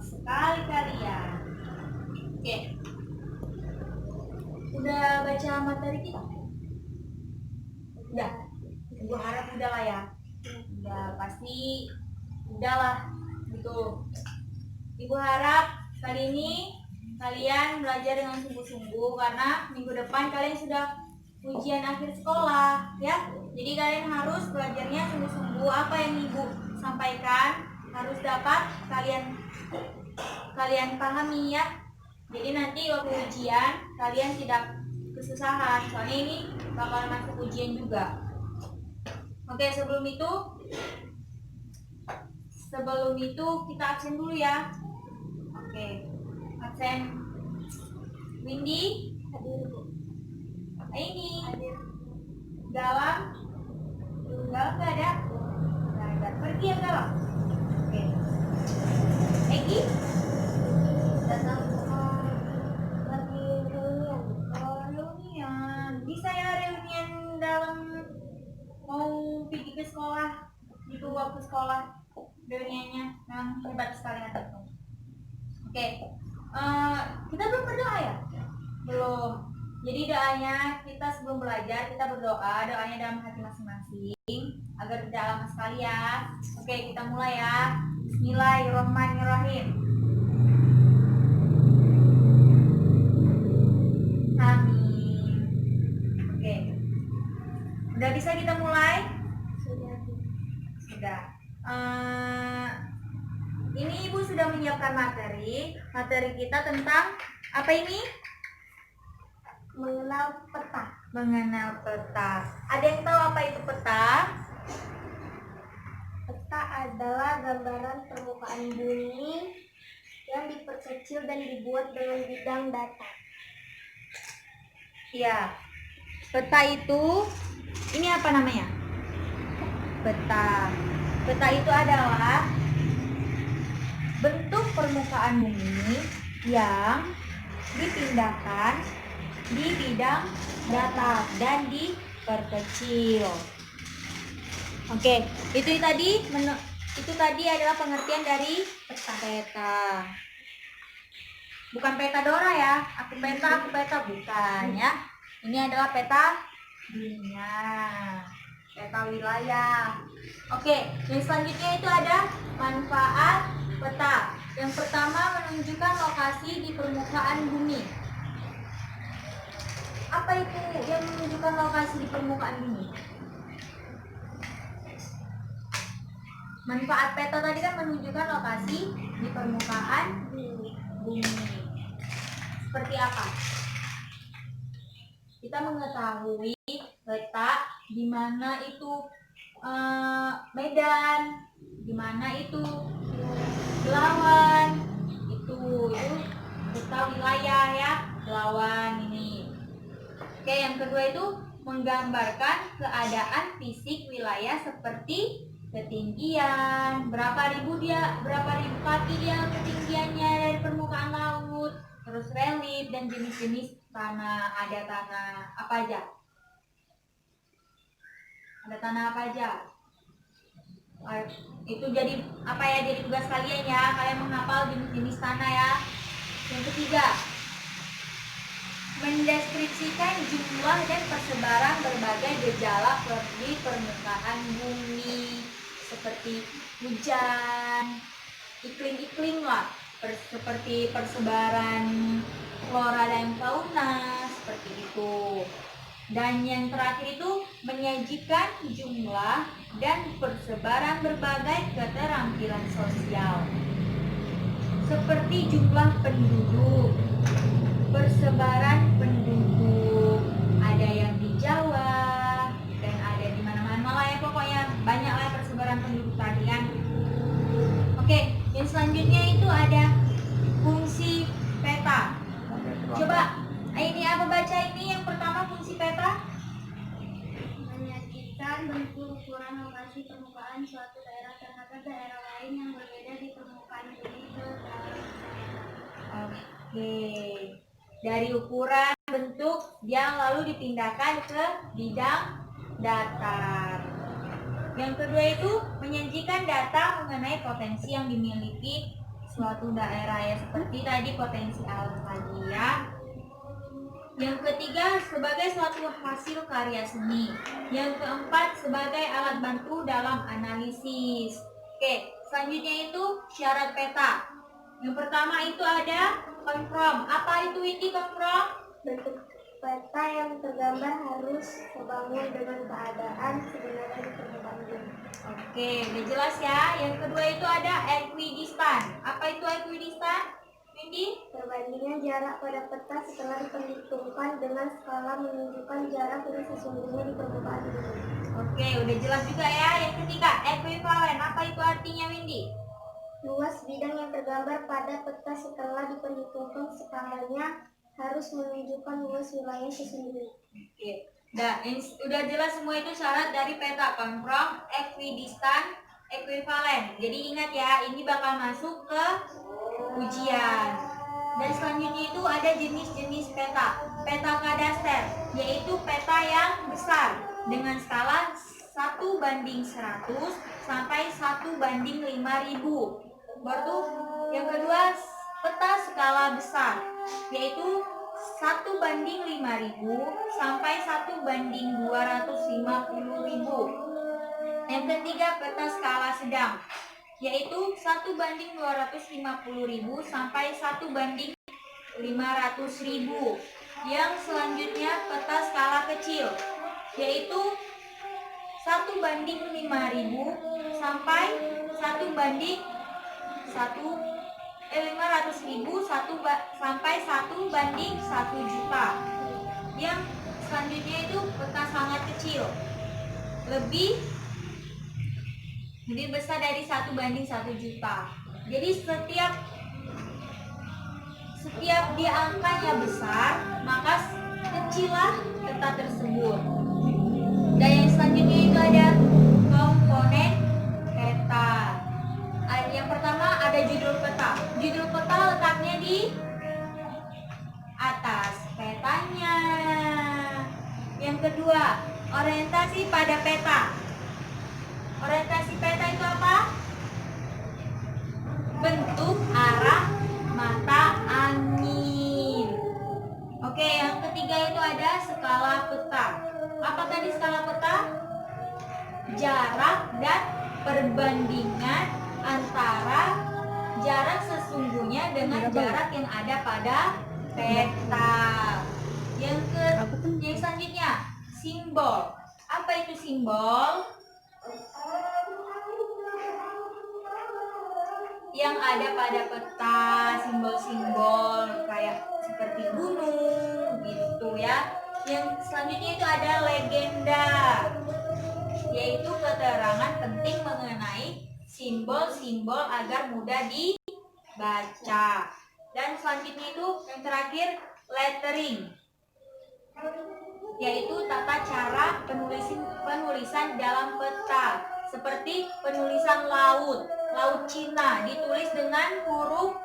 sekali kalian. Oke. Udah baca materi kita? Udah. Gue harap udah lah ya. Udah pasti udah lah gitu. Ibu harap kali ini kalian belajar dengan sungguh-sungguh karena minggu depan kalian sudah ujian akhir sekolah ya. Jadi kalian harus belajarnya sungguh-sungguh. Apa yang ibu sampaikan harus dapat kalian pahami ya. Jadi nanti waktu ujian kalian tidak kesusahan. Soalnya ini bakal masuk ujian juga. Oke, sebelum itu kita absen dulu ya. Oke, absen. Windy hadir Bu. Ini hadir. Galang nggak ada. Nggak ada. Pergi ya Galang. Oke. Egi datang lagi reunian. Oh, reunian. Bisa ya reunian dalam mau pergi ke sekolah, gitu waktu sekolah reuniannya. Nah, hebat sekali nanti. Oke. Kita belum berdoa ya? Belum. Jadi doanya kita sebelum belajar kita berdoa, doanya dalam hati masing-masing agar tidak lama sekali ya. Oke, kita mulai ya. Bismillahirrahmanirrahim. Amin. Oke. Udah bisa kita mulai? Sudah. Ini Ibu sudah menyiapkan materi kita tentang apa ini? Mengenal peta. Ada yang tahu apa itu peta? Peta adalah gambaran permukaan bumi yang diperkecil dan dibuat dengan bidang datar. Iya. Peta itu ini apa namanya? Peta. Peta itu adalah bentuk permukaan bumi yang dipindahkan di bidang datar dan diperkecil. Oke, itu tadi adalah pengertian dari peta. Bukan peta Dora ya. Aku peta bukan ya. Ini adalah peta dunia, peta wilayah. Oke, yang selanjutnya itu ada manfaat peta. Yang pertama menunjukkan lokasi di permukaan bumi. Apa itu yang menunjukkan lokasi di permukaan bumi? Manfaat peta tadi kan menunjukkan lokasi di permukaan bumi. Seperti apa? Kita mengetahui peta di mana itu medan, di mana itu Belawan, itu peta wilayah ya, Belawan ini. Oke, yang kedua itu menggambarkan keadaan fisik wilayah seperti ketinggian, berapa ribu kaki dia ketinggiannya dari permukaan laut, terus relief dan jenis-jenis tanah. Ada tanah apa aja? Itu jadi apa ya, jadi tugas kalian ya, kalian menghafal jenis-jenis tanah ya. Yang ketiga, mendeskripsikan jumlah dan persebaran berbagai gejala di permukaan bumi seperti hujan, iklim lah, seperti persebaran flora dan fauna seperti itu. Dan yang terakhir itu menyajikan jumlah dan persebaran berbagai keterampilan sosial seperti jumlah penduduk, persebaran penduduk, ada yang di Jawa dan ada di mana-mana lah ya, pokoknya banyak lah persebaran penduduk tadi kan. Oke, yang selanjutnya itu ada fungsi peta. Coba ini apa baca ini yang pertama, fungsi peta? Menyajikan bentuk, ukuran, lokasi permukaan suatu daerah terhadap daerah lain yang berbeda di permukaan bumi secara. Oke. Dari ukuran, bentuk, yang lalu dipindahkan ke bidang datar. Yang kedua itu menyajikan data mengenai potensi yang dimiliki suatu daerah ya, seperti tadi potensi alam tadi ya. Yang ketiga, sebagai suatu hasil karya seni. Yang keempat, sebagai alat bantu dalam analisis. Oke, selanjutnya itu syarat peta. Yang pertama itu ada konfrom. Apa itu konfrom? Bentuk peta yang tergambar harus sebangun dengan keadaan sebenarnya di permukaan bumi. Oke, udah jelas ya. Yang kedua itu ada equidistan. Apa itu equidistan? Windy? Perbandingan jarak pada peta setelah diperhitungkan dengan skala menunjukkan jarak yang sesungguhnya di permukaan bumi. Oke, udah jelas juga ya. Yang ketiga, ekuivalen. Apa itu artinya, Windy? Luas bidang yang tergambar pada peta setelah diperhitungkan skalanya harus menunjukkan luas wilayah sesungguhnya. Oke. Udah jelas semua itu syarat dari peta, konfrom, equidistan, ekuivalen. Jadi ingat ya, ini bakal masuk ke ujian. Dan selanjutnya itu ada jenis-jenis peta. Peta kadaster, yaitu peta yang besar dengan skala 1:100 sampai 1:5000. Baru yang kedua, peta skala besar, yaitu 1:5000 sampai 1:250.000. Yang ketiga, peta skala sedang, yaitu 1:250.000 sampai 1:500.000. Yang selanjutnya peta skala kecil, yaitu 1:5.000 sampai 1:500.000 sampai 1:1 juta. Yang selanjutnya itu peta sangat kecil, lebih besar dari 1:1 juta. Jadi setiap dia angkanya besar, maka kecillah peta tersebut. Dan yang selanjutnya itu ada komponen peta. Yang pertama ada judul peta. Judul peta letaknya di atas petanya. Yang kedua, orientasi pada peta. Orientasi peta itu apa? Bentuk, arah, mata angin. Oke, yang ketiga itu ada skala peta. Apa tadi skala peta? Jarak dan perbandingan antara jarak sesungguhnya dengan jarak yang ada pada peta. Yang selanjutnya, simbol. Apa itu simbol? Yang ada pada peta, simbol-simbol kayak seperti gunung gitu ya. Yang selanjutnya itu ada legenda, yaitu keterangan penting mengenai simbol-simbol agar mudah dibaca. Dan selanjutnya itu yang terakhir, lettering, yaitu tata cara penulisan dalam peta, seperti penulisan laut Cina ditulis dengan huruf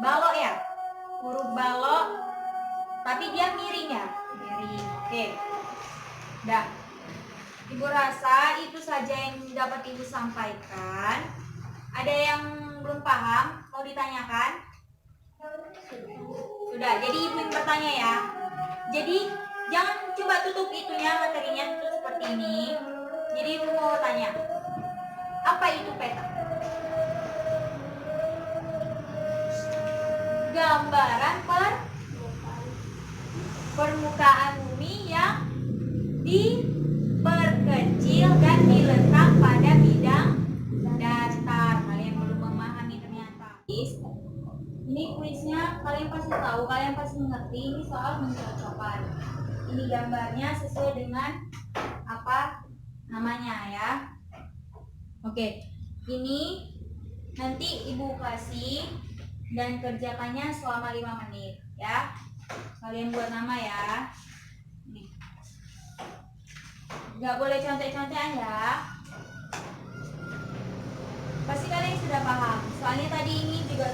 balok ya, huruf balok, tapi dia miring ya, miring. Oke, dah. Ibu rasa itu saja yang dapat Ibu sampaikan. Ada yang belum paham, mau ditanyakan? Sudah, jadi Ibu yang bertanya ya. Jadi jangan coba tutup itunya, materinya tutup seperti ini. Jadi Ibu mau tanya, apa itu peta? Gambaran permukaan bumi yang diperkecil dan diletak pada bidang datar. Kalian belum memahami ternyata. Ini kuisnya kalian pasti tahu, kalian pasti mengerti. Ini soal mencocokkan. Ini gambarnya sesuai dengan apa namanya ya. Oke, ini nanti Ibu kasih dan kerjakannya selama 5 menit ya. Kalian buat nama ya. Nih. Gak boleh contek-contekan ya. Pasti kalian sudah paham. Soalnya tadi ini juga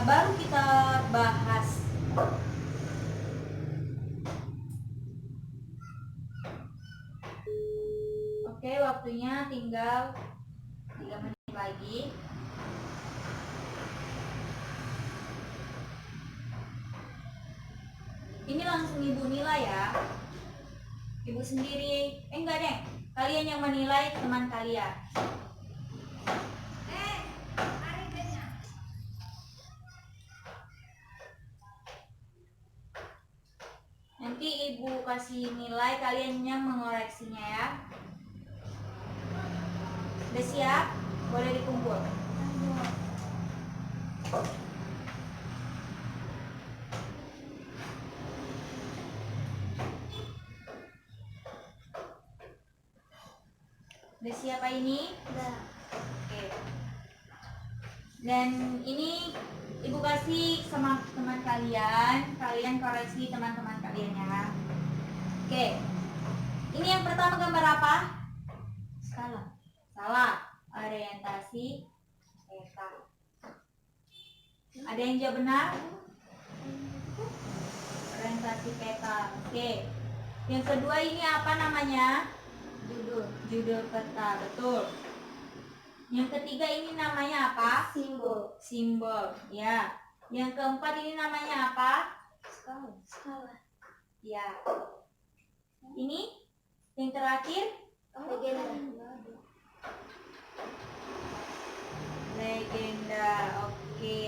baru kita bahas. Oke, waktunya tinggal 3 menit lagi. Ini langsung ibu nilai ya. Ibu sendiri, enggak deh, kalian yang menilai teman kalian. Nanti ibu kasih nilai, kalian yang mengoreksinya ya. Udah siap? Boleh dikumpul. Udah siap ini? Udah. Oke. Dan ini ibu kasih sama teman kalian, kalian koreksi teman-teman kalian ya. Oke. Ini yang pertama gambar apa? Skala. Salah. Orientasi peta. Ada yang jawab benar? Orientasi peta. Oke. Yang kedua ini apa namanya? Judul peta, betul. Yang ketiga ini namanya apa? Simbol. Simbol, ya. Yang keempat ini namanya apa? Skala. Ya. Ini yang terakhir Legenda. legenda. Oke.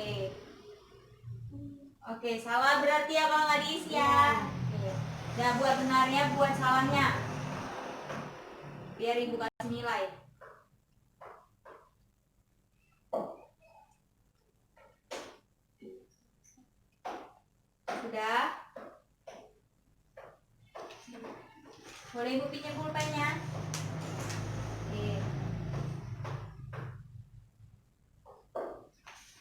Oke, salah berarti ya kalau nggak diisi ya. Ya, buat benarnya, buat salahnya. Biar ibu kasih nilai. Sudah? Boleh ibu pinjam pulpennya? Oke.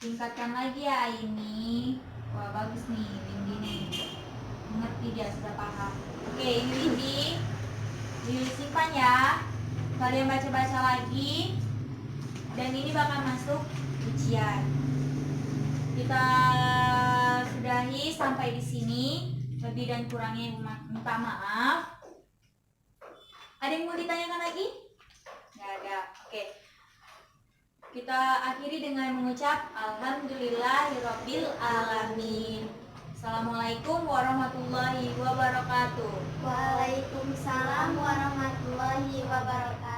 Tingkatkan lagi ya ini. Wah bagus nih Windy nih. Mengerti dia, sudah paham. Oke, ini Windy. Disimpan ya. Kalian baca-baca lagi. Dan ini bakal masuk ujian. Kita sudahi sampai di sini. Lebih dan kurangnya minta maaf. Ada yang mau ditanyakan lagi? Nggak ada. Oke. Kita akhiri dengan mengucap Alhamdulillahirabbil alamin. Assalamualaikum warahmatullahi wabarakatuh. Waalaikumsalam warahmatullahi wabarakatuh.